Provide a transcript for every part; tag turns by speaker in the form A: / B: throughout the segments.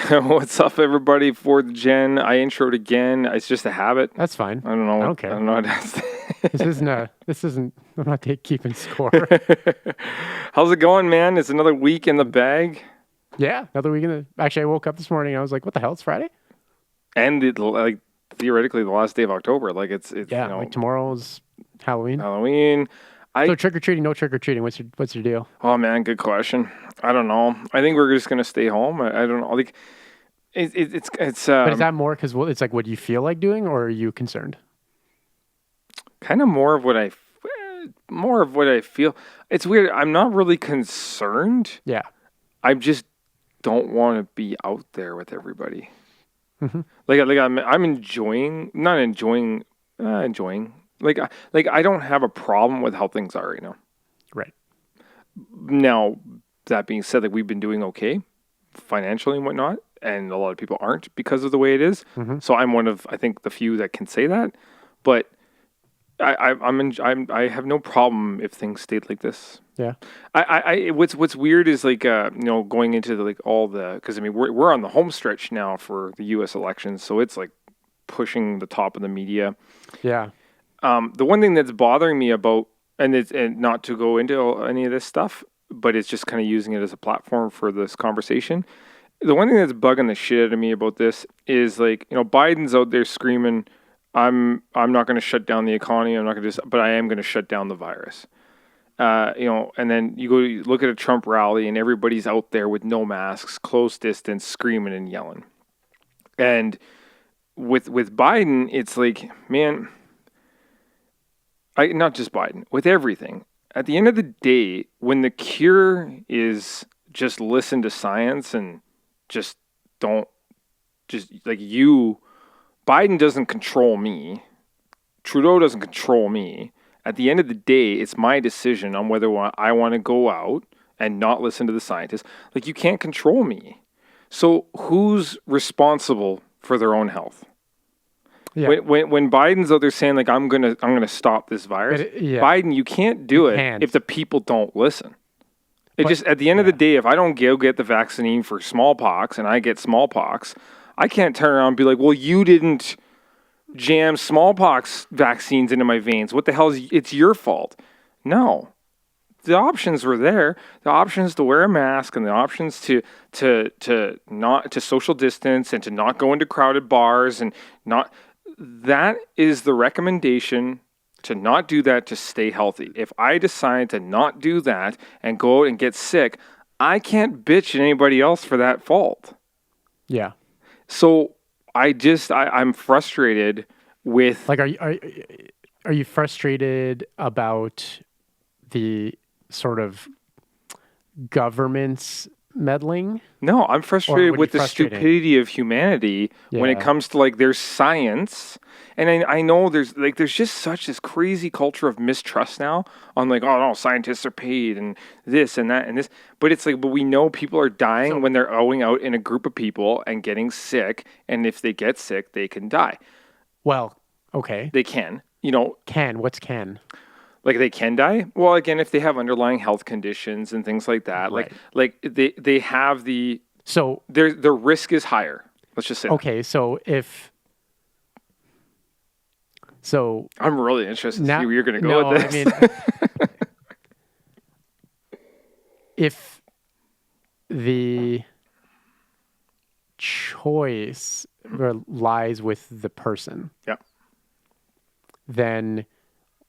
A: What's up, everybody? 4thGen. I introed again. It's just a habit.
B: That's fine.
A: I don't know.
B: I don't care.
A: I don't know what
B: This isn't, I'm not keeping score.
A: How's it going, man? It's another week in the bag,
B: Yeah, another week actually, I woke up this morning. I was like, what the hell? It's Friday?
A: and like theoretically the last day of October. Like it's
B: Yeah, like tomorrow's Halloween.
A: Halloween.
B: So trick or treating, no trick or treating. What's your deal?
A: Oh man, good question. I don't know. I think we're just gonna stay home. I don't know. Like it's
B: But is that more because it's like what you feel like doing, or are you concerned?
A: kind of more of what I feel. It's weird. I'm not really concerned.
B: Yeah.
A: I just don't want to be out there with everybody.
B: Hmm.
A: Like I'm enjoying, not enjoying, enjoying. Like I don't have a problem with how things are right now.
B: Right.
A: Now, that being said, like we've been doing okay financially and whatnot, and a lot of people aren't because of the way it is.
B: Hmm.
A: So I'm one of, I think, the few that can say that. But I have no problem if things stayed like this.
B: Yeah.
A: What's weird is like going into like all the, because I mean we're on the home stretch now for the U.S. elections, so it's like pushing the top of the media.
B: Yeah.
A: The one thing that's bothering me about, and not to go into any of this stuff, but it's just kind of using it as a platform for this conversation. The one thing that's bugging the shit out of me about this is like, Biden's out there screaming, I'm not going to shut down the economy. I'm not going to, but I am going to shut down the virus. And then you look at a Trump rally and everybody's out there with no masks, close distance, screaming and yelling. And with Biden, it's like, man, not just Biden, with everything. At the end of the day, when the cure is just listen to science and just don't, just like Biden doesn't control me. Trudeau doesn't control me. At the end of the day, it's my decision on whether I want to go out and not listen to the scientists. Like, you can't control me. So who's responsible for their own health?
B: Yeah.
A: When Biden's out there saying like I'm gonna stop this virus, Biden, you can't do it if the people don't listen. Just at the end of the day, if I don't go get the vaccine for smallpox and I get smallpox, I can't turn around and be like, well, you didn't jam smallpox vaccines into my veins. What the hell it's your fault? No. The options were there. The options to wear a mask and the options to not to social distance and to not go into crowded bars and not, that is the recommendation, to not do that, to stay healthy. If I decide to not do that and go out and get sick, I can't bitch at anybody else for that fault.
B: Yeah.
A: So I'm frustrated with,
B: Like, are you frustrated about the sort of government's meddling?
A: no, I'm frustrated with the stupidity of humanity when it comes to like there's science. And I know there's just such this crazy culture of mistrust now on like, oh no, scientists are paid and this and that and this. But it's like, but we know people are dying when they're going out in a group of people and getting sick. And if they get sick, they can die.
B: Well, okay.
A: They can,
B: What's can?
A: Like they can die. Well, again, if they have underlying health conditions and things like that,
B: Right.
A: like they have
B: so
A: their risk is higher. Let's just say.
B: Okay, so
A: I'm really interested to see where you're going to go
B: no,
A: with this.
B: I mean, if the choice lies with the person,
A: Yeah.
B: then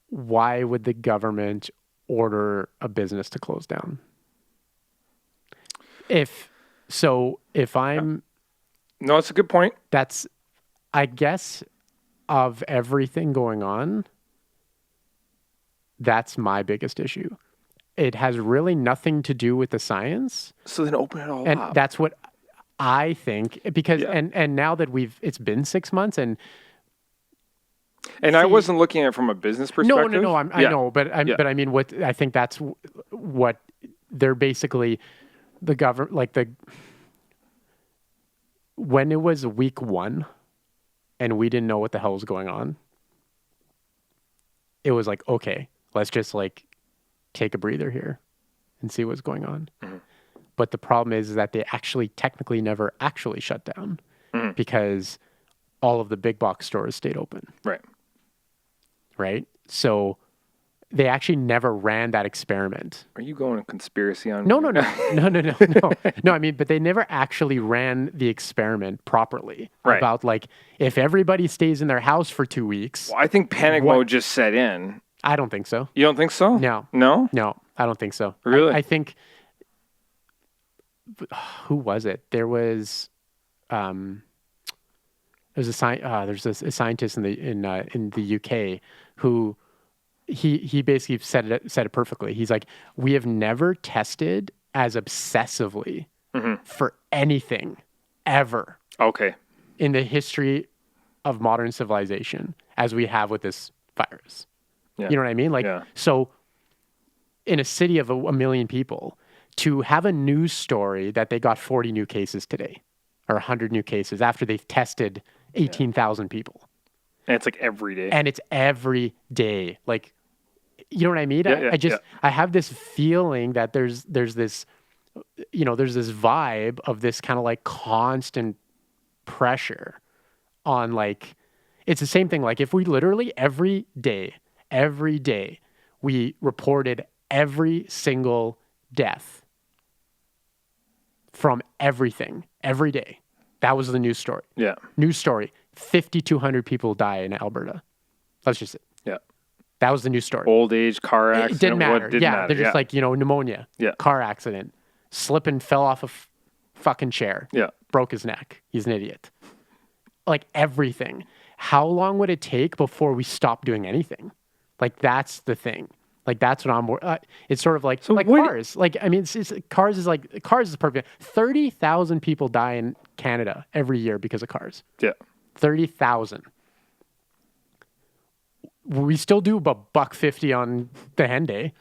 B: why would the government order a business to close down? If I'm,
A: No, it's a good point.
B: that's, I guess, of everything going on, that's my biggest issue. It has really nothing to do with the science.
A: So then open it all
B: And
A: up.
B: that's what I think, because and now that it's been 6 months and
A: I wasn't looking at it from a business perspective.
B: No, I know, but I mean, what I think that's what they're basically, the government, like when it was week 1 and we didn't know what the hell was going on, it was like, okay, let's just like take a breather here and see what's going on.
A: Mm-hmm.
B: But the problem is that they actually technically never actually shut down because all of the big box stores stayed open.
A: Right.
B: Right? So they actually never ran that experiment.
A: Are you going a conspiracy on?
B: No. No, I mean, but they never actually ran the experiment properly about like, if everybody stays in their house for 2 weeks.
A: Well, I think panic mode just set in.
B: I don't think so.
A: You don't think so?
B: No, I don't think so.
A: Really?
B: I think, who was it? There's a scientist in the UK who he basically said it perfectly. He's like, we have never tested as obsessively for anything ever.
A: Okay.
B: In the history of modern civilization as we have with this virus. Yeah. You know what I mean? Like, so in a city of a million people, to have a news story that they got 40 new cases today or 100 new cases after they've tested 18,000 people.
A: And it's like every day.
B: And it's every day. Like, you know what I mean? I have this feeling that there's this, there's this vibe of this kind of like constant pressure on like, it's the same thing. Like if we literally every day, we reported every single death from everything every day. That was the news story.
A: Yeah.
B: News story. 5,200 people die in Alberta. That's just it.
A: Yeah.
B: That was the news story.
A: Old age, car accident.
B: It didn't matter. They're just like, pneumonia.
A: Yeah.
B: Car accident. Slip and fell off a fucking chair.
A: Yeah.
B: Broke his neck. He's an idiot. Like everything. How long would it take before we stop doing anything? Like that's the thing. Like that's what I'm. It's sort of like cars. Like I mean, cars is perfect. 30,000 people die in Canada every year because of cars.
A: Yeah,
B: 30,000. We still do about $1.50 on the Henday.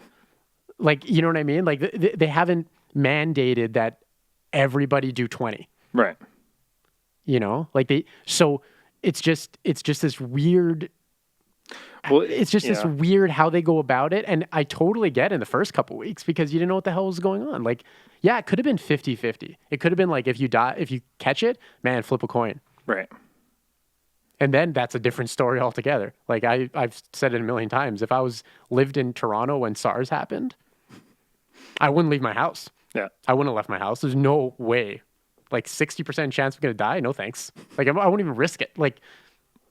B: Like you know what I mean? Like they haven't mandated that everybody do 20.
A: Right.
B: Like so it's just this weird. Well, it's just this weird how they go about it. And I totally get in the first couple of weeks because you didn't know what the hell was going on. Like, yeah, it could have been 50-50. It could have been like, if you catch it, man, flip a coin.
A: Right.
B: And then that's a different story altogether. Like I've said it a million times. If I lived in Toronto when SARS happened, I wouldn't leave my house.
A: Yeah.
B: I wouldn't have left my house. There's no way. Like 60% chance I'm going to die. No, thanks. Like I won't even risk it. Like,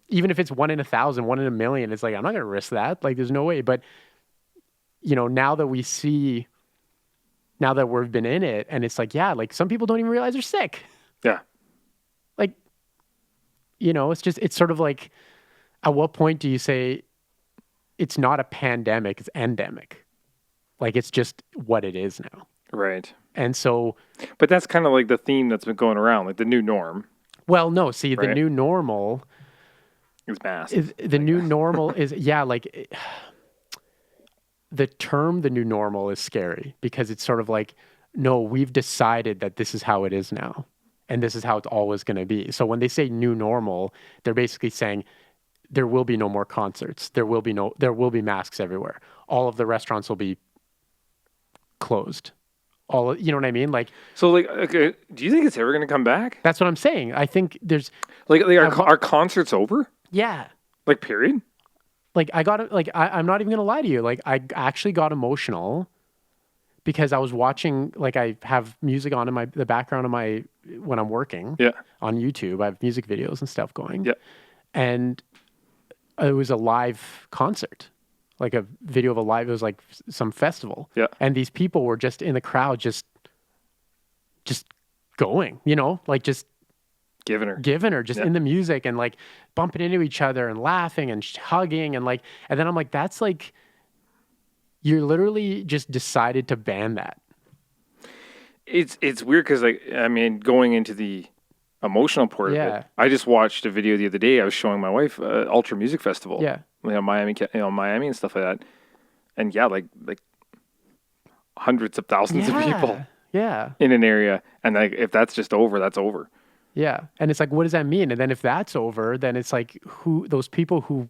B: even if it's 1 in 1,000, 1 in a million, it's like, I'm not going to risk that. Like, there's no way. But, now that we've been in it, and it's like, yeah, like some people don't even realize they're sick.
A: Yeah.
B: Like, it's sort of like, at what point do you say it's not a pandemic, it's endemic? Like, it's just what it is now.
A: Right.
B: And so.
A: But that's kind of like the theme that's been going around, like the new norm.
B: Well, no, see, the new normal.
A: Is massive.
B: The new normal is, like the term the new normal is scary because it's sort of like, no, we've decided that this is how it is now and this is how it's always going to be. So when they say new normal, they're basically saying there will be no more concerts. There will be masks everywhere. All of the restaurants will be closed. You know what I mean? Like,
A: so like, okay, do you think it's ever going to come back?
B: That's what I'm saying. I think there's
A: are concerts over?
B: Yeah.
A: Like, period?
B: Like, I'm not even going to lie to you. Like, I actually got emotional because I was watching, like, I have music on in the background of when I'm working on YouTube. I have music videos and stuff going.
A: Yeah.
B: And it was a live concert, like a video of it was like some festival.
A: Yeah.
B: And these people were just in the crowd, just going, like just giving her just in the music and like bumping into each other and laughing and hugging and then I'm like, that's like, you're literally just decided to ban that.
A: It's weird because like, I mean, going into the emotional part of it, I just watched a video the other day. I was showing my wife Ultra Music Festival.
B: Yeah.
A: Miami and stuff like that. And like hundreds of thousands of people.
B: Yeah.
A: In an area. And like, if that's just over, that's over.
B: Yeah. And it's like, what does that mean? And then if that's over, then it's like those people who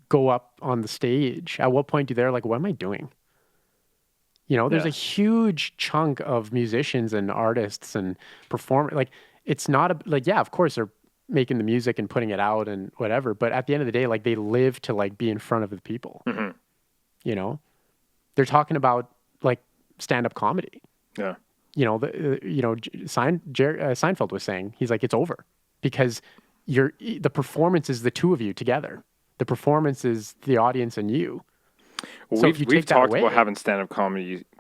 B: go up on the stage, at what point they're like, what am I doing? There's a huge chunk of musicians and artists and performers. Like, it's not of course they're making the music and putting it out and whatever. But at the end of the day, like, they live to like be in front of the people. Mm-hmm. They're talking about like stand-up comedy.
A: Yeah.
B: Seinfeld was saying, he's like, it's over because the performance is the two of you together. The performance is the audience and you.
A: Well,
B: So
A: we've talked about having stand-up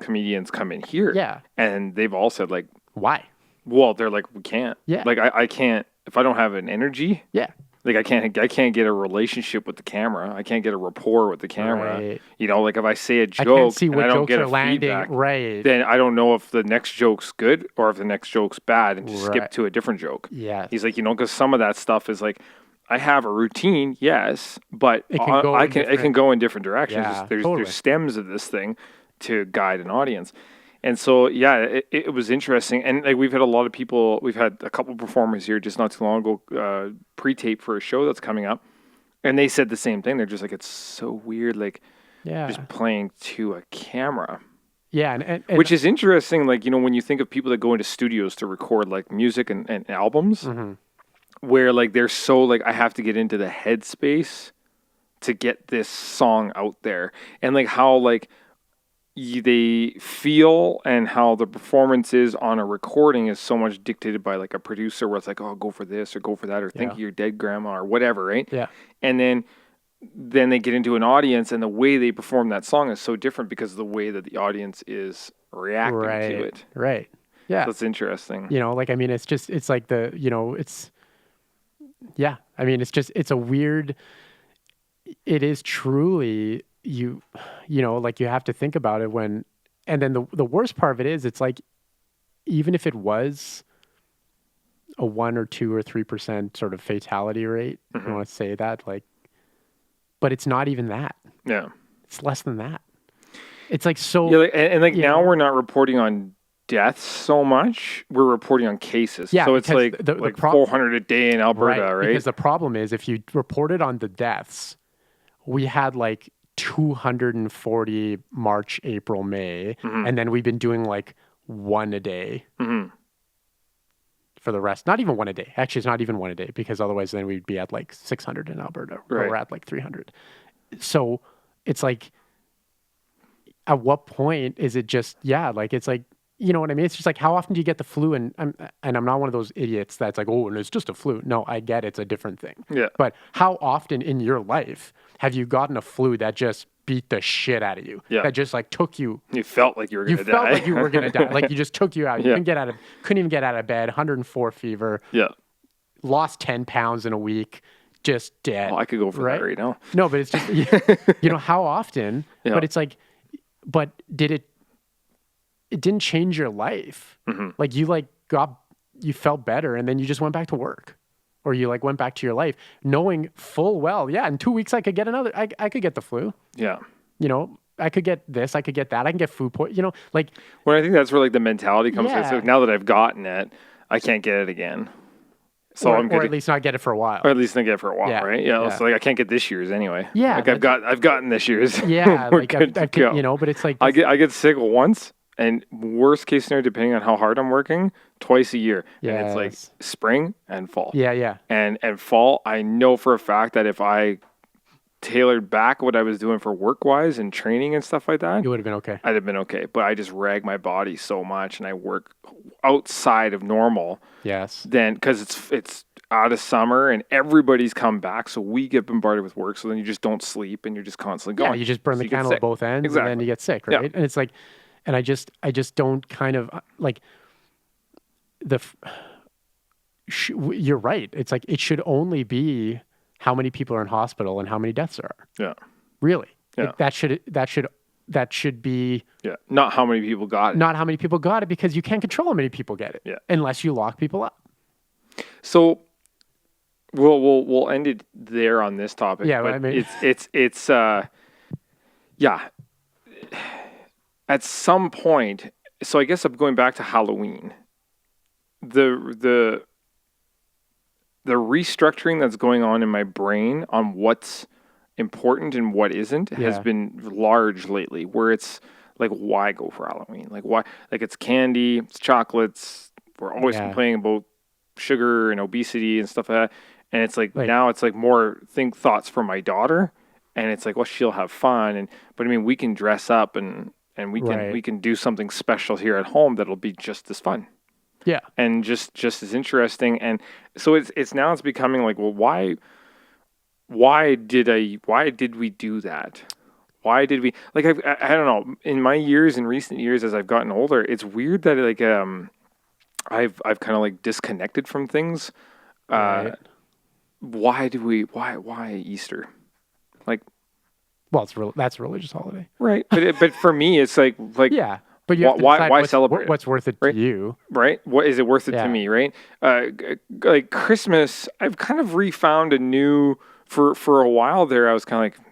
A: comedians come in here.
B: Yeah.
A: And they've all said, like...
B: Why?
A: Well, they're like, we can't.
B: Yeah.
A: Like, I can't... If I don't have an energy...
B: Yeah.
A: Like, I can't get a relationship with the camera. I can't get a rapport with the camera. Right. Like, if I say a joke and I don't get a feedback,
B: right,
A: then I don't know if the next joke's good or if the next joke's bad and just skip to a different joke.
B: Yeah.
A: He's like, because some of that stuff is like... I have a routine, yes, but it can go in different directions.
B: Yeah,
A: There's stems of this thing to guide an audience. And so, it was interesting. And like we've had a lot of people, we've had a couple performers here just not too long ago, pre-tape for a show that's coming up. And they said the same thing. They're just like, it's so weird, like just playing to a camera.
B: Yeah. And
A: which is interesting. Like, when you think of people that go into studios to record like music and albums, mm-hmm. where like they're so like, I have to get into the headspace to get this song out there, and like how like they feel and how the performance is on a recording is so much dictated by like a producer, where it's like, oh, go for this or go for that or think of your dead grandma or whatever, right?
B: Yeah.
A: And then they get into an audience, and the way they perform that song is so different because of the way that the audience is reacting to it.
B: Right. Yeah.
A: So it's interesting.
B: It's like it's a weird, it is truly, you have to think about it and then the worst part of it is, it's like, even if it was a 1 or 2 or 3% sort of fatality rate, mm-hmm. I want to say that, like, but it's not even that.
A: Yeah.
B: It's less than that. It's like, so.
A: Yeah, and now we're not reporting on deaths so much, we're reporting on cases.
B: Yeah,
A: so it's like 400 a day in Alberta, right?
B: Because the problem is, if you reported on the deaths, we had like 240 March, April, May, mm-hmm. and then we've been doing like 1 a day mm-hmm. for the rest. Not even 1 a day. Actually, it's not even 1 a day, because otherwise then we'd be at like 600 in Alberta. Right. Or we're at like 300. So it's like, at what point is it just, it's like, you know what I mean? It's just like, how often do you get the flu? And I'm not one of those idiots that's like, oh, and it's just a flu. No, I get it's a different thing.
A: Yeah.
B: But how often in your life have you gotten a flu that just beat the shit out of you?
A: Yeah.
B: That just like took you.
A: You felt like you were going to die.
B: You felt like you were going to die. Like, you just took you out. You couldn't even get out of bed. 104 fever.
A: Yeah.
B: Lost 10 pounds in a week. Just dead.
A: Oh, I could go for that right now.
B: No, but it's just, how often? Yeah. But it's like, but it didn't change your life. Mm-hmm. Like, you felt better, and then you just went back to work, or you like went back to your life knowing full well, in 2 weeks I could get another, I could get the flu.
A: Yeah.
B: I could get this, I could get that, I can get food poisoning, like.
A: Well, I think that's where like the mentality comes in. So now that I've gotten it, I can't get it again. So
B: or at least not get it for a while.
A: Or at least not get it for a while, right? Yeah. So like I can't get this year's anyway.
B: Yeah.
A: Like I've gotten this year's.
B: Yeah.
A: We're good to go.
B: But it's like
A: I get sick once. And worst case scenario, depending on how hard I'm working, twice a year. Yes. And it's like spring and fall.
B: Yeah.
A: And fall, I know for a fact that if I tailored back what I was doing for work-wise and training and stuff like that,
B: you would have been okay.
A: I'd have been okay. But I just rag my body so much, and I work outside of normal.
B: Yes.
A: Then, because it's out of summer and everybody's come back, so we get bombarded with work. So then you just don't sleep, and you're just constantly going.
B: Yeah, you just burn the candle at both ends, and then you get sick, right? Yeah. And it's like. And I just don't kind of like you're right. It's like, it should only be how many people are in hospital and how many deaths there are.
A: Yeah.
B: Really.
A: Yeah.
B: Like, that should be.
A: Yeah. Not how many people got it.
B: Not how many people got it, because you can't control how many people get it.
A: Yeah.
B: Unless you lock people up. So
A: we'll end it there on this topic.
B: Yeah.
A: But
B: I mean,
A: it's at some point, so I guess I'm going back to Halloween. The restructuring that's going on in my brain on what's important and what isn't has been large lately, where it's Like, why go for Halloween? Like, why? Like, it's candy, it's chocolates. We're always complaining about sugar and obesity and stuff like that. And it's like now it's like more thoughts for my daughter, and it's like, well, she'll have fun, but I mean, we can dress up and we can do something special here at home that'll be just as fun.
B: Yeah.
A: And just as interesting. And so it's now it's becoming like, well, why did we do that? Why did we, like, I don't know, in recent years, as I've gotten older, it's weird that like, I've kind of like disconnected from things. Why Easter? Like,
B: well, that's a religious holiday.
A: Right. But for me, it's like,
B: yeah. But you have to
A: why celebrate
B: what's worth it to you?
A: Right? What is it worth it to me? Right? Like Christmas, I've kind of refound a new for a while there. I was kind of like,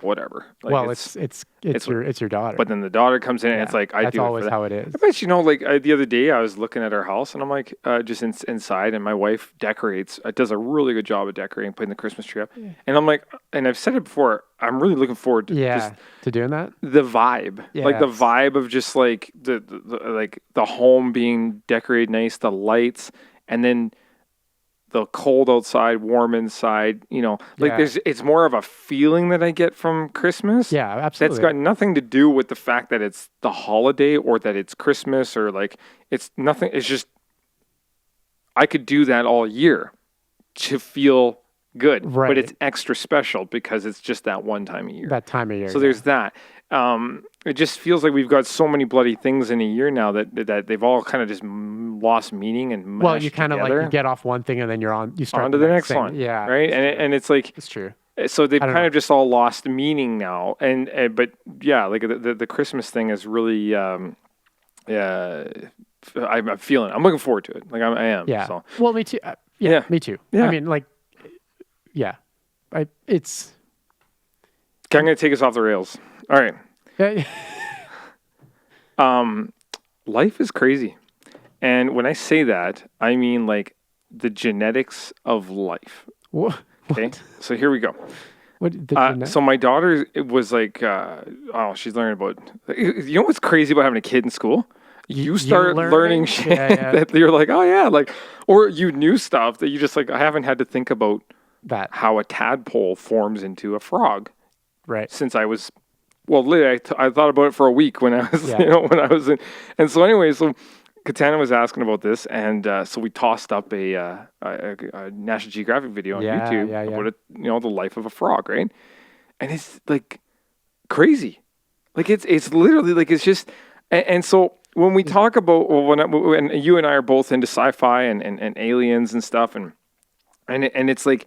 A: whatever. Like,
B: well, it's your daughter.
A: But then the daughter comes in, and it's like,
B: that's always how it is.
A: I bet like the other day I was looking at our house, and I'm like, just inside, and my wife decorates. Does a really good job of decorating, putting the Christmas tree up. Yeah. And I'm like, and I've said it before, I'm really looking forward to just
B: to doing that.
A: The vibe, like the vibe of just like the home being decorated nice, the lights, and then the cold outside, warm inside, it's more of a feeling that I get from Christmas.
B: Yeah, absolutely.
A: That's got nothing to do with the fact that it's the holiday or that it's Christmas or like, it's nothing. It's just, I could do that all year to feel good, but it's extra special because it's just that one time a year.
B: That time of year.
A: So there's that. It just feels like we've got so many bloody things in a year now that they've all kind of just lost meaning and mashed
B: well, you kind of
A: together.
B: like you get off one thing and then you start
A: on to the next one.
B: Yeah,
A: right. And it's like
B: it's true.
A: So they've kind of just all lost meaning now. But yeah, like the Christmas thing is really I'm feeling. I'm looking forward to it. Like I am.
B: Yeah.
A: So.
B: Well, me too. Me too. Yeah. I mean, like, yeah. It's.
A: Okay, I'm going to take us off the rails. All right. Life is crazy. And when I say that, I mean like the genetics of life.
B: What?
A: Okay. So here we go.
B: What?
A: So my daughter was like, she's learning about, you know what's crazy about having a kid in school? You start learning shit that you're like, oh yeah, like, or you knew stuff that you just like, I haven't had to think about
B: that
A: how a tadpole forms into a frog.
B: Right.
A: Since I was, well, literally, I thought about it for a week when I was, when I was in. And so anyway, so Katana was asking about this, and so we tossed up a National Geographic video on YouTube about the life of a frog, right? And it's like crazy. Like it's literally like, it's just, and so when we talk about, when you and I are both into sci-fi and aliens and stuff, and it's like,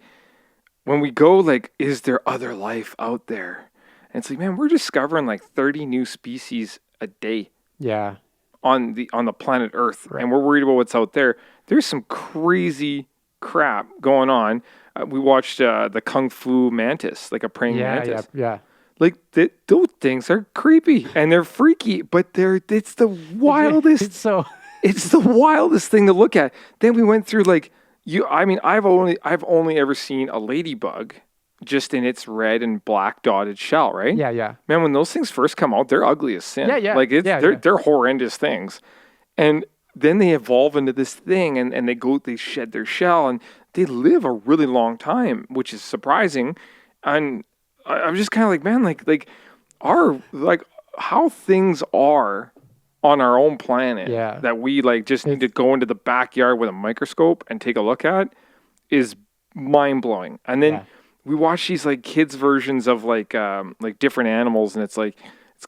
A: when we go like, is there other life out there? And it's like, man, we're discovering like 30 new species a day.
B: Yeah.
A: On the planet Earth, and we're worried about what's out there. There's some crazy crap going on. We watched the Kung Fu mantis, like a praying mantis.
B: Yeah.
A: Like those things are creepy and they're freaky, but it's the wildest. It's the wildest thing to look at. Then we went through like. I've only ever seen a ladybug just in its red and black dotted shell, right?
B: Yeah.
A: Man, when those things first come out, they're ugly as sin.
B: Yeah.
A: Like they're horrendous things. And then they evolve into this thing and they shed their shell and they live a really long time, which is surprising. And I'm just kind of like, man, like how things are on our own planet that we like just need to go into the backyard with a microscope and take a look at is mind blowing. And then we watch these like kids versions of like different animals, and it's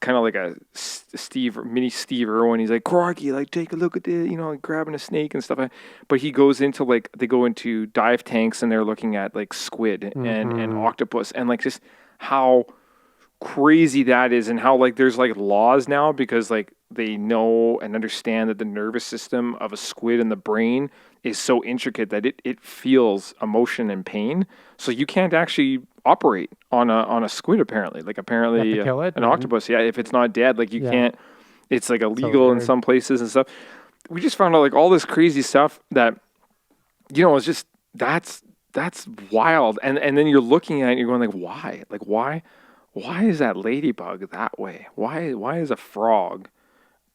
A: kind of like a mini Steve Irwin. He's like, Corky, like take a look at the, like grabbing a snake and stuff. But he goes into they go into dive tanks and they're looking at like squid and octopus and like just how crazy that is, and how like there's like laws now because like they know and understand that the nervous system of a squid in the brain is so intricate that it feels emotion and pain. So you can't actually operate on a squid apparently. Like apparently
B: you have to kill it,
A: an octopus, if it's not dead, like you can't. It's like illegal in some places and stuff. We just found out like all this crazy stuff that it's just that's wild. And then you're looking at it and you're going like, why? Like why why is that ladybug that way? Why is a frog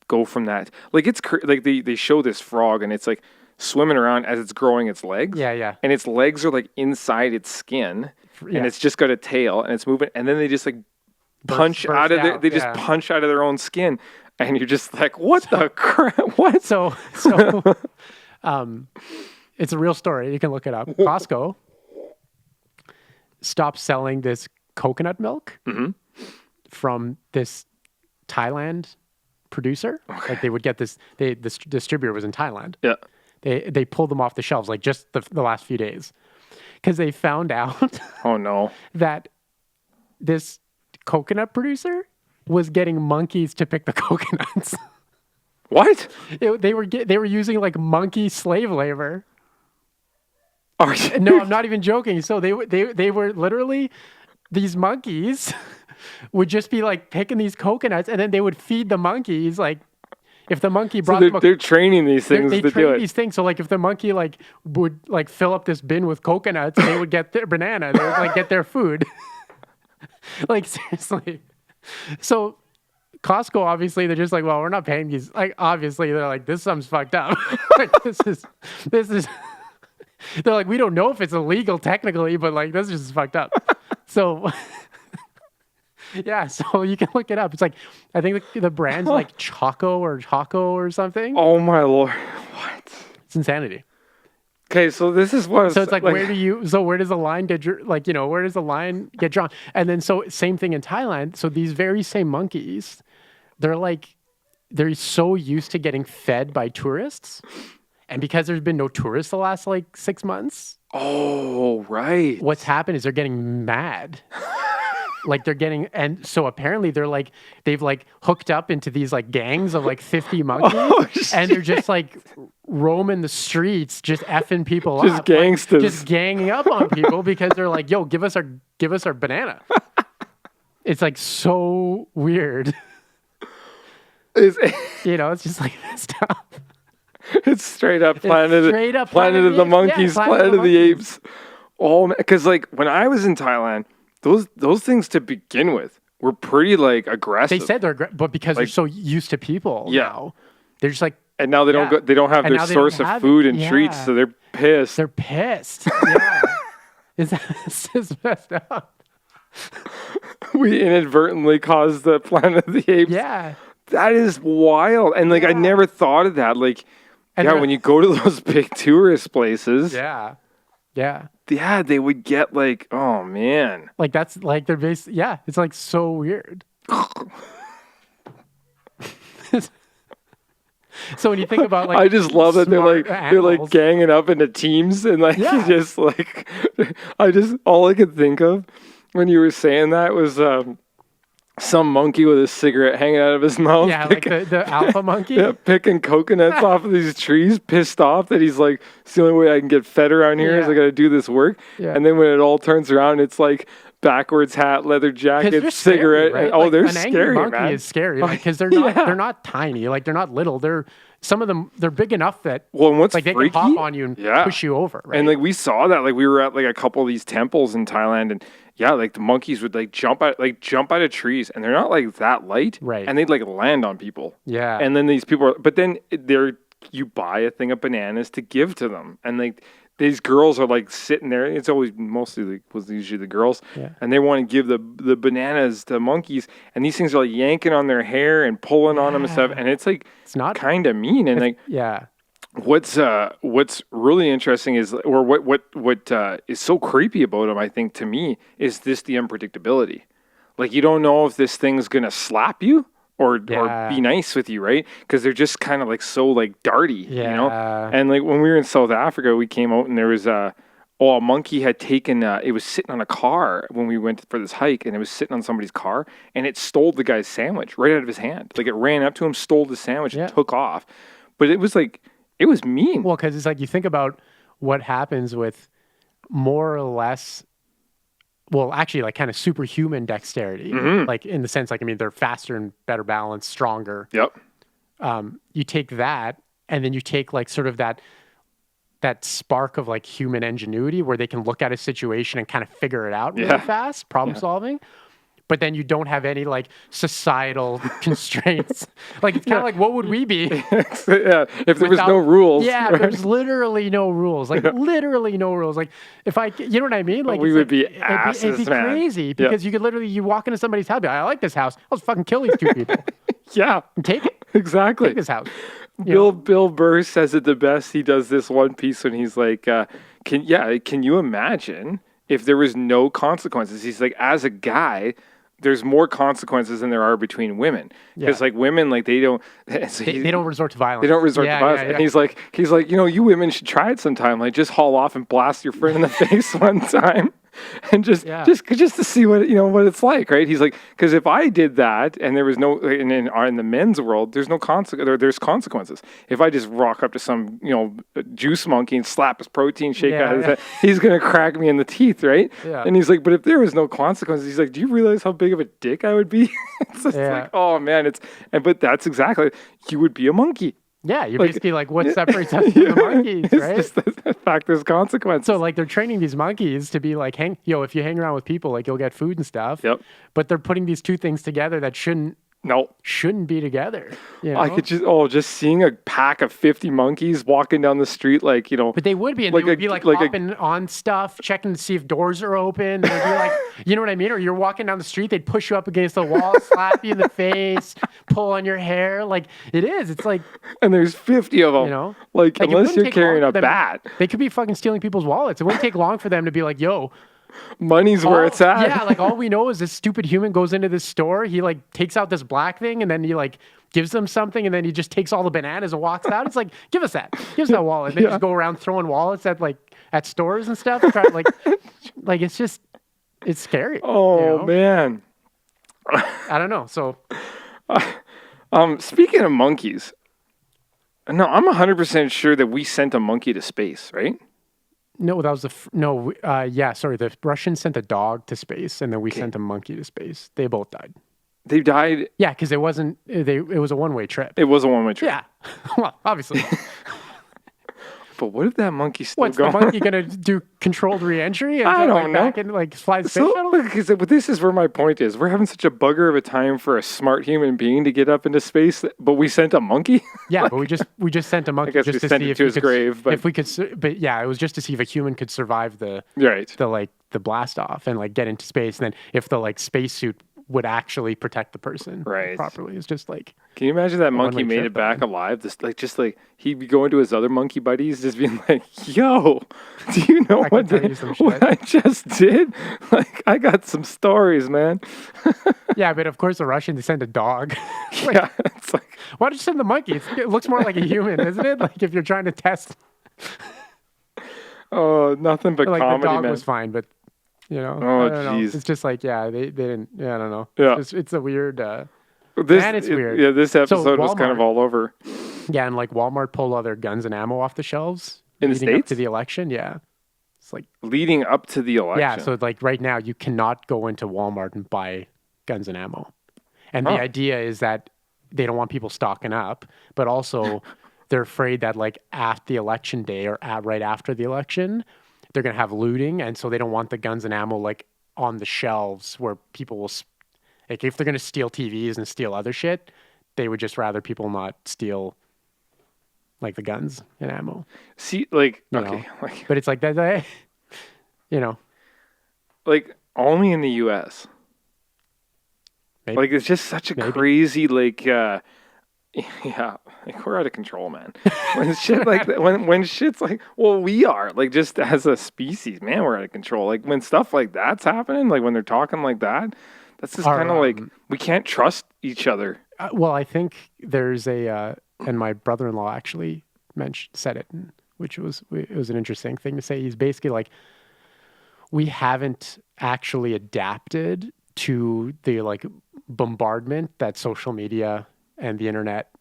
A: go from that? Like it's like they show this frog and it's like swimming around as it's growing its legs.
B: Yeah.
A: And its legs are like inside its skin, and it's just got a tail and it's moving. And then they just like punch out of their, just punch out of their own skin, and you're just like, what the crap? What?
B: So, it's a real story. You can look it up. Costco stopped selling this coconut milk from this Thailand producer. Okay. Like they would get this. This distributor was in Thailand.
A: Yeah.
B: They pulled them off the shelves like just the last few days because they found out.
A: Oh no.
B: That this coconut producer was getting monkeys to pick the coconuts.
A: What?
B: They were using like monkey slave labor.
A: Oh,
B: no, I'm not even joking. So they were literally, these monkeys would just be like picking these coconuts, and then they would feed the monkeys. Like if the monkey brought
A: they're training these things
B: they
A: to
B: train
A: do it.
B: These things. So like if the monkey like would like fill up this bin with coconuts, they would get their banana. They would like get their food. Like seriously. So Costco, obviously, they're just like, well, we're not paying these. Like, obviously, they're like, this something's fucked up. Like, this is. They're like, we don't know if it's illegal technically, but like, this is just fucked up. So, yeah, so you can look it up. It's like, I think the brand's like Choco or something.
A: Oh my Lord. What?
B: It's insanity.
A: Okay, so this is what.
B: So it's like where does the line get, like, you know, where does the line get drawn? And then so same thing in Thailand. So these very same monkeys, they're so used to getting fed by tourists, and because there's been no tourists the last like 6 months.
A: Oh, right.
B: What's happened is they're getting mad. Like they're getting, and so apparently they've like hooked up into these like gangs of like 50 monkeys, and they're just like roaming the streets, just effing people up,
A: just gangsters,
B: like, just ganging up on people because they're like, "Yo, give us our banana." It's like so weird. You know, it's just like messed up.
A: It's straight up Planet of the Monkeys, Planet of the Apes. Oh, because like when I was in Thailand. Those things to begin with were pretty like aggressive.
B: They said they're but because they're so used to people now, they're just like.
A: And now they don't have their source of food and treats, so they're pissed.
B: They're pissed. Yeah, it's just messed up.
A: We inadvertently caused the Planet of the Apes.
B: Yeah,
A: that is wild. And like I never thought of that. Like, when you go to those big tourist places. Yeah, they would get like, oh man.
B: Like that's like their base. Yeah, it's like so weird. So when you think about like,
A: I just love that they're like ganging up into teams and like just like, all I could think of when you were saying that was some monkey with a cigarette hanging out of his mouth.
B: Yeah, like the alpha monkey.
A: Yeah, picking coconuts off of these trees, pissed off that he's like, it's the only way I can get fed around here is I got to do this work. Yeah. And then when it all turns around, it's like backwards hat, leather jacket, cigarette.
B: Scary, right?
A: And,
B: they're
A: scary,
B: an angry monkey
A: man.
B: Is scary because they're not tiny. Like they're not little. Some of them, they're big enough that
A: and what's
B: like
A: freaky?
B: They can hop on you and push you over. Right?
A: And like we saw that, like we were at like a couple of these temples in Thailand, and like the monkeys would like jump out of trees, and they're not like that light,
B: right?
A: And they'd like land on people,
B: yeah.
A: And then these people, but then you buy a thing of bananas to give to them, and like these girls are like sitting there. It's always was usually the girls, and they want to give the bananas to monkeys, and these things are like yanking on their hair and pulling on them and stuff, and it's like it's not kind of mean, and like What's really interesting is, or what is so creepy about them, I think, to me, is the unpredictability. Like you don't know if this thing's gonna slap you or be nice with you, right? Because they're just kind of like so like darty, you know. And like when we were in South Africa, we came out and there was a monkey had taken. It was sitting on a car when we went for this hike, and it was sitting on somebody's car, and it stole the guy's sandwich right out of his hand. Like it ran up to him, stole the sandwich, and took off. But it was like. It was mean.
B: Well, because it's like you think about what happens with more or less, well, actually, like kind of superhuman dexterity. Like in the sense, like, I mean, they're faster and better balanced, stronger.
A: Yep.
B: You take that, and then you take like sort of that spark of like human ingenuity where they can look at a situation and kind of figure it out really fast, problem solving. but then you don't have any like societal constraints. Like it's kind of like, what would we be?
A: If there was no rules.
B: Yeah, right? There's literally no rules. Like literally no rules. Like if you know what I mean? Like
A: we would be asses,
B: it'd be crazy because you could literally, you walk into somebody's house, be like, I like this house. I'll just fucking kill these two people.
A: And
B: take it.
A: Exactly.
B: Take this house.
A: Bill Burr says it the best. He does this one piece when he's like, can you imagine if there was no consequences? He's like, as a guy, there's more consequences than there are between women. Because like women, like they don't
B: resort to violence.
A: They don't resort to violence. And he's like, you women should try it sometime. Like just haul off and blast your friend in the face one time. And just to see what what it's like, right? He's like, because if I did that and there was no in the men's world, there's no there's consequences. If I just rock up to some juice monkey and slap his protein shake out of his head, he's gonna crack me in the teeth, right? And he's like, but if there was no consequences, he's like, do you realize how big of a dick I would be? It's just like, oh man, but that's exactly, you would be a monkey.
B: Yeah, you're basically like, what separates us from the monkeys, right?
A: It's just the fact there's consequences.
B: So like they're training these monkeys to be like, if you hang around with people, like you'll get food and stuff.
A: Yep.
B: But they're putting these two things together that shouldn't be together.
A: I could just seeing a pack of 50 monkeys walking down the street, like,
B: But they would be, and they would be like hopping on stuff, checking to see if doors are open. They'd be like, you know what I mean? Or you're walking down the street, they'd push you up against the wall, slap you in the face, pull on your hair. Like it's like.
A: And there's 50 of them. Like unless you're carrying a bat.
B: They could be fucking stealing people's wallets. It wouldn't take long for them to be like, yo,
A: money's where it's at.
B: Yeah, like all we know is this stupid human goes into this store, he like takes out this black thing and then he like gives them something and then he just takes all the bananas and walks out. It's like, give us that wallet. And they just go around throwing wallets at stores and stuff. Like it's scary.
A: Oh man.
B: I don't know. So
A: speaking of monkeys, no, I'm 100% sure that we sent a monkey to space, right?
B: No, that was the Russians sent a dog to space, and then we sent a monkey to space. They both died.
A: They died?
B: Yeah, because it was a one-way trip.
A: It was a one-way trip.
B: Yeah. Well, obviously.
A: But what if that monkey's still
B: going? What's the monkey going to do? Controlled re-entry?
A: I don't know.
B: Back and fly the space shuttle?
A: But this is where my point is. We're having such a bugger of a time for a smart human being to get up into space, but we sent a monkey?
B: Yeah, but we just sent a monkey.
A: I guess
B: just
A: we sent it to his grave. But
B: if we could, but yeah, it was just to see if a human could survive the blast off and get into space. And then if the spacesuit would actually protect the person properly. It's just like,
A: can you imagine that monkey made it back alive? He'd be going to his other monkey buddies, just being like, "Yo, do you know what I just did? Like, I got some stories, man."
B: Yeah, but of course the Russians send a dog.
A: It's like,
B: why don't you send the monkey? It looks more like a human, isn't it? Like if you're trying to test.
A: Oh, nothing but comedy,
B: the dog
A: man.
B: was fine, but.
A: Oh,
B: jeez. It's just like, they didn't, I don't know.
A: Yeah.
B: It's a weird,
A: it's
B: weird.
A: Yeah, this episode was kind of all over.
B: Yeah, and Walmart pulled all their guns and ammo off the shelves.
A: In the States?
B: Up to the election, yeah. It's like.
A: Leading up to the election?
B: Yeah, so right now you cannot go into Walmart and buy guns and ammo. And the idea is that they don't want people stocking up, but also they're afraid that at the election day or right after the election, they're going to have looting, and so they don't want the guns and ammo on the shelves where people will if they're going to steal TVs and steal other shit, they would just rather people not steal the guns and ammo.
A: See,
B: but it's like that,
A: only in the US. Maybe. It's just such a crazy yeah, we're out of control, man. When shit when shit's we are just as a species, man, we're out of control. When stuff like that's happening, when they're talking like that, that's just kind of we can't trust each other.
B: Well, I think there's and my brother-in-law actually said it, which was an interesting thing to say. He's basically we haven't actually adapted to the bombardment that social media and the internet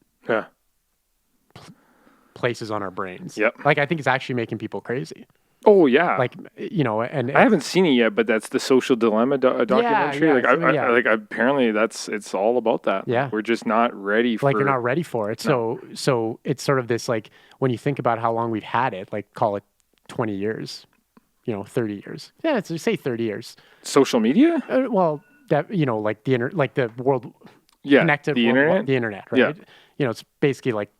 B: places on our brains.
A: Yep.
B: I think it's actually making people crazy.
A: Oh yeah.
B: And
A: I haven't seen it yet, but that's the Social Dilemma documentary. Apparently it's all about that.
B: Yeah.
A: We're just not ready for
B: you're not ready for it. No. So it's sort of this when you think about how long we've had it, call it 20 years, 30 years. Yeah, say 30 years.
A: Social media?
B: that, you know, like like the world
A: connected the internet,
B: right? Yeah. You know, it's basically like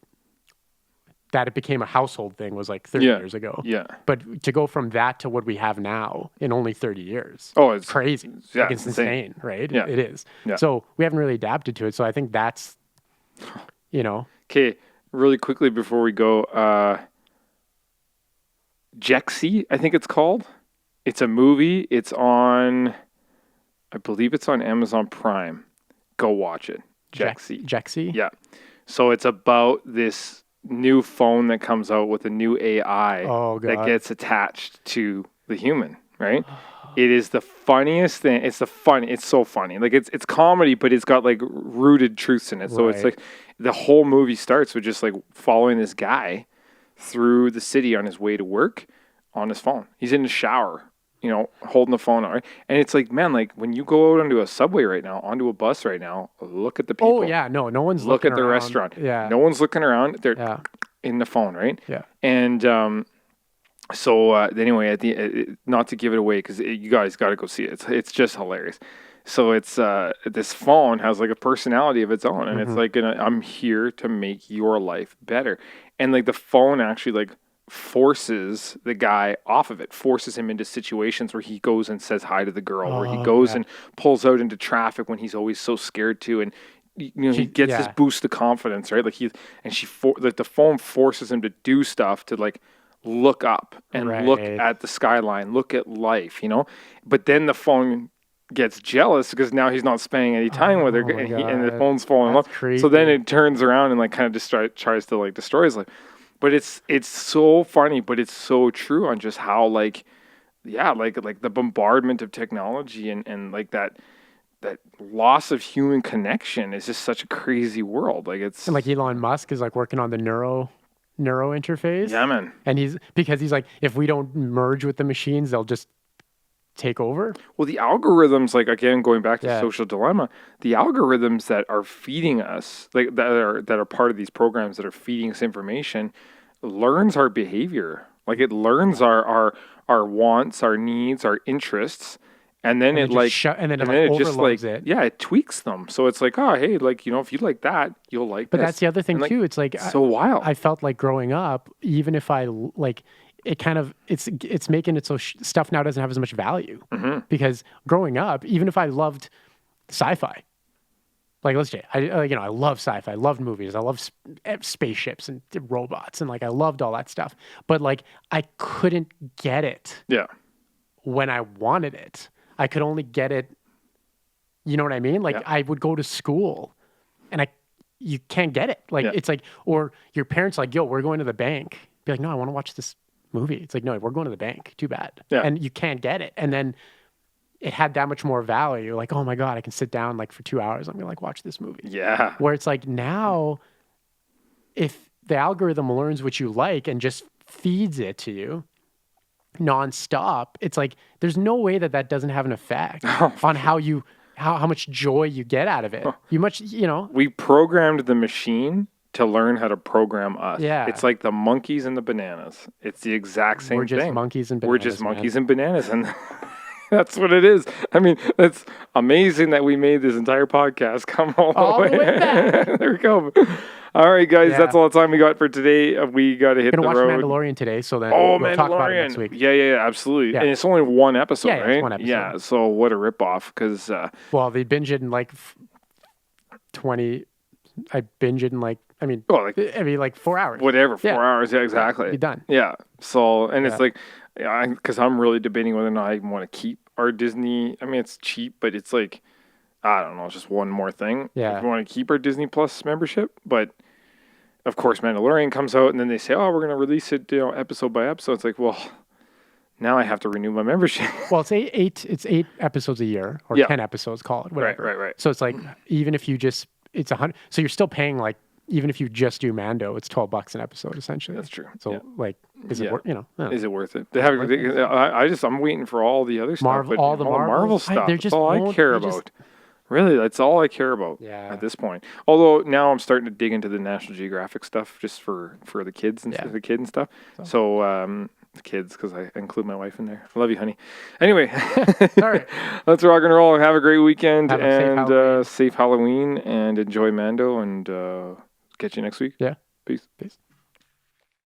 B: that it became a household thing was like 30 years ago.
A: Yeah.
B: But to go from that to what we have now in only 30 years.
A: Oh, it's
B: crazy.
A: Yeah,
B: like it's insane, right?
A: Yeah.
B: It is.
A: Yeah.
B: So we haven't really adapted to it. So I think that's, you know.
A: Okay, really quickly before we go, Jexy, I think it's called. It's a movie. It's on, I believe it's on Amazon Prime. Go watch it. Jexy.
B: Jexy?
A: Yeah. So it's about this new phone that comes out with a new AI that gets attached to the human, right? It is the funniest thing. It's so funny. Like it's comedy, but it's got like rooted truths in it. So it's like the whole movie starts with just like following this guy through the city on his way to work on his phone. He's in the shower, you know, holding the phone out. Right? And it's like, man, like when you go out onto a subway right now, onto a bus right now, look at the people.
B: Oh yeah, no one's
A: look
B: looking
A: at the
B: around.
A: Restaurant.
B: Yeah.
A: No one's looking around. They're in the phone, right?
B: Yeah.
A: And so anyway, at the not to give it away because you guys got to go see it. It's just hilarious. So it's this phone has like a personality of its own, and it's like I'm here to make your life better. And like the phone actually like forces the guy off of it, forces him into situations where he goes and says hi to the girl, where he goes and pulls out into traffic when he's always so scared to, and you know he gets this boost of confidence, right? Like the phone forces him to do stuff to like look up and look at the skyline, look at life, you know. But then the phone gets jealous because now he's not spending any time with her, and the phone's falling in love. So then it turns around and like kind of tries to like destroy his life. But it's so funny, but it's so true on just how like the bombardment of technology and like that loss of human connection is just such a crazy world. Like it's
B: and like Elon Musk is like working on the neuro interface.
A: Yeah, man.
B: And he's like, if we don't merge with the machines, they'll just take over.
A: Well, the algorithms, like again, going back to Social Dilemma, the algorithms that are feeding us, like that are part of these programs that are feeding us information, learns our behavior. Like it learns our wants, our needs, our interests. And then it
B: overloads it.
A: Yeah, it tweaks them. So it's like, oh, hey, like, you know, if you like that, you'll like
B: But
A: this.
B: that's the other thing, too. It's like,
A: so wild.
B: I felt like growing up, even if I like, it kind of, it's making it so stuff now doesn't have as much value. Because growing up, even if I loved sci-fi, like, let's say, I love sci-fi, I loved movies, I love spaceships and robots, and like, I loved all that stuff. But like, I couldn't get it when I wanted it. I could only get it, you know what I mean? Like I would go to school and you can't get it. Like it's like, or your parents like, yo, we're going to the bank. Be like, no, I want to watch this movie. It's like, no, we're going to the bank. Too bad. Yeah. And you can't get it. And then it had that much more value. Like, oh my God, I can sit down like for 2 hours. I'm going to like watch this movie.
A: Yeah.
B: Where it's like now, if the algorithm learns what you like and just feeds it to you nonstop, it's like there's no way that doesn't have an effect on how much joy you get out of it. We
A: programmed the machine to learn how to program us.
B: Yeah.
A: It's like the monkeys and the bananas. It's the exact same thing.
B: We're just monkeys and bananas.
A: We're just monkeys and bananas, and that's what it is. I mean, it's amazing that we made this entire podcast come all the way back. There we go. All right, guys, that's all the time we got for today. We got to hit the road.
B: We're going to watch Mandalorian today, so then we'll talk about it next week.
A: Yeah, absolutely. Yeah. And it's only one episode, right?
B: It's one episode.
A: Yeah, so what a ripoff, because...
B: well, they binge it in like 20... I binge it in like... like 4 hours.
A: Whatever, 4 hours, yeah, exactly.
B: Be done.
A: Yeah, so, and it's like... because I'm really debating whether or not I even want to keep our Disney... I mean, it's cheap, but it's like... I don't know, it's just one more thing.
B: Yeah.
A: If we want to keep our Disney Plus membership, but of course Mandalorian comes out and then they say, oh, we're going to release it, episode by episode. It's like, well, now I have to renew my membership.
B: Well, it's eight episodes a year, or 10 episodes, call it, whatever.
A: Right.
B: So it's like, even if you just, it's 100, so you're still paying like, even if you just do Mando, it's $12 an episode, essentially.
A: That's true.
B: So like, is it worth,
A: Is it worth it? I'm waiting for all the other stuff.
B: All the Marvel
A: stuff. That's all I care about. Really, that's all I care about at this point. Although now I'm starting to dig into the National Geographic stuff just for the kids and the kid and stuff. So kids, because I include my wife in there. I love you, honey. Anyway,
B: all right.
A: Let's rock and roll. Have a great weekend
B: and
A: safe Halloween and enjoy Mando and catch you next week.
B: Yeah.
A: Peace.
B: Peace.